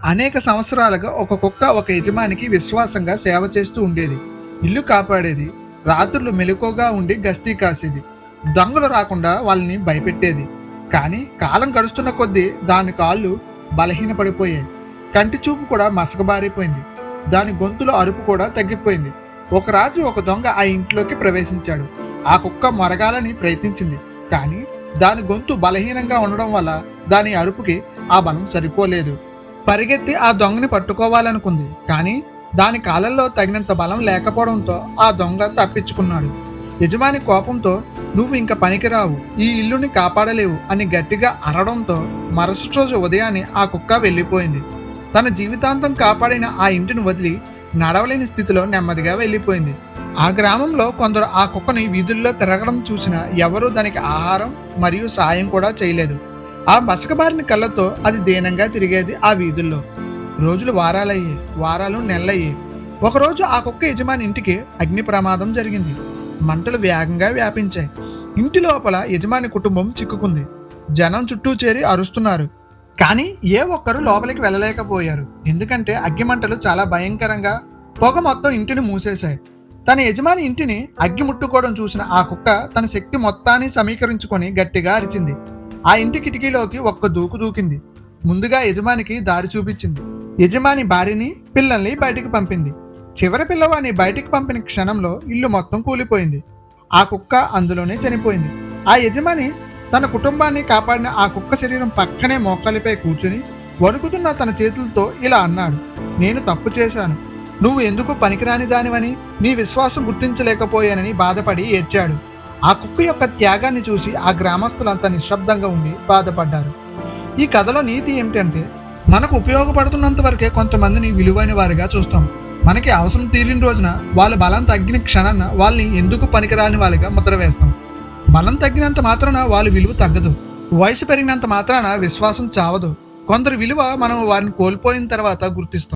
అనేక సంవత్సరాలుగా ఒక కుక్క ఒక యజమానికి విశ్వాసంగా సేవ చేస్తూ ఉండేది. ఇల్లు కాపాడేది, రాత్రులు మెలకువగా ఉండి గస్తీ కాసేది, దొంగలు రాకుండా వాళ్ళని భయపెట్టేది. కానీ కాలం గడుస్తున్న కొద్దీ దాని కాళ్ళు బలహీనపడిపోయాయి. కంటి చూపు కూడా మసకబారిపోయింది. దాని గొంతులో అరుపు కూడా తగ్గిపోయింది. ఒక రాజు ఒక దొంగ ఆ ఇంట్లోకి ప్రవేశించాడు. ఆ కుక్క మొరగాలని ప్రయత్నించింది, కానీ దాని గొంతు బలహీనంగా ఉండడం వల్ల దాని అరుపుకి ఆ బలం సరిపోలేదు. పరిగెత్తి ఆ దొంగని పట్టుకోవాలనుకుంది, కానీ దాని కాళ్ళల్లో తగినంత బలం లేకపోవడంతో ఆ దొంగ తప్పించుకున్నాడు. యజమాని కోపంతో నువ్వు ఇంక పనికిరావు, ఈ ఇల్లుని కాపాడలేవు అని గట్టిగా అరడంతో మరుసటి రోజు ఉదయాన్నే ఆ కుక్క వెళ్ళిపోయింది. తన జీవితాంతం కాపాడిన ఆ ఇంటిని వదిలి నడవలేని స్థితిలో నెమ్మదిగా వెళ్ళిపోయింది. ఆ గ్రామంలో కొందరు ఆ కుక్కని వీధుల్లో తిరగడం చూసినా ఎవరూ దానికి ఆహారం మరియు సాయం కూడా చేయలేదు. ఆ మసకబారిన కళ్ళతో అది దీనంగా తిరిగేది ఆ వీధుల్లో. రోజులు వారాలయ్యాయి, వారాలు నెలలయ్యాయి. ఒకరోజు ఆ కుక్క యజమాని ఇంటికి అగ్ని ప్రమాదం జరిగింది. మంటలు వేగంగా వ్యాపించాయి. ఇంటి లోపల యజమాని కుటుంబం చిక్కుకుంది. జనం చుట్టూ చేరి అరుస్తున్నారు, కానీ ఏ ఒక్కరూ లోపలికి వెళ్ళలేకపోయారు. ఎందుకంటే అగ్గి మంటలు చాలా భయంకరంగా పొగ మొత్తం ఇంటిని మూసేశాయి. తన యజమాని ఇంటిని అగ్గి ముట్టుకోవడం చూసిన ఆ కుక్క తన శక్తి మొత్తాన్ని సమీకరించుకొని గట్టిగా అరిచింది. ఆ ఇంటి కిటికీలోకి ఒక్క దూకు దూకింది. ముందుగా యజమానికి దారి చూపించింది. యజమాని భార్యని, పిల్లల్ని బయటికి పంపింది. చివరి పిల్లవాడిని బయటికి పంపిన క్షణంలో ఇల్లు మొత్తం కూలిపోయింది. ఆ కుక్క అందులోనే చనిపోయింది. ఆ యజమాని తన కుటుంబాన్ని కాపాడిన ఆ కుక్క శరీరం పక్కనే మోకాలిపై కూర్చుని వణుకుతున్న తన చేతులతో ఇలా అన్నాడు, నేను తప్పు చేశాను. నువ్వు ఎందుకు పనికిరాని దానివని, నీ విశ్వాసం గుర్తించలేకపోయానని బాధపడి ఏడ్చాడు. ఆ కుక్క యొక్క త్యాగాన్ని చూసి ఆ గ్రామస్తులంతా నిశ్శబ్దంగా ఉండి బాధపడ్డారు. ఈ కథలో నీతి ఏమిటంటే, మనకు ఉపయోగపడుతున్నంత వరకే కొంతమందిని విలువైన వారిగా చూస్తాం. మనకి అవసరం తీరిన రోజున వాళ్ళ బలం తగ్గిన క్షణాన వాళ్ళని ఎందుకు పనికిరాని వాళ్ళగా ముద్ర వేస్తాం. బలం తగ్గినంత మాత్రాన వాళ్ళ విలువ తగ్గదు. వయసు పెరిగినంత మాత్రాన విశ్వాసం చావదు. కొందరు విలువ మనం వారిని కోల్పోయిన తర్వాత గుర్తిస్తాం.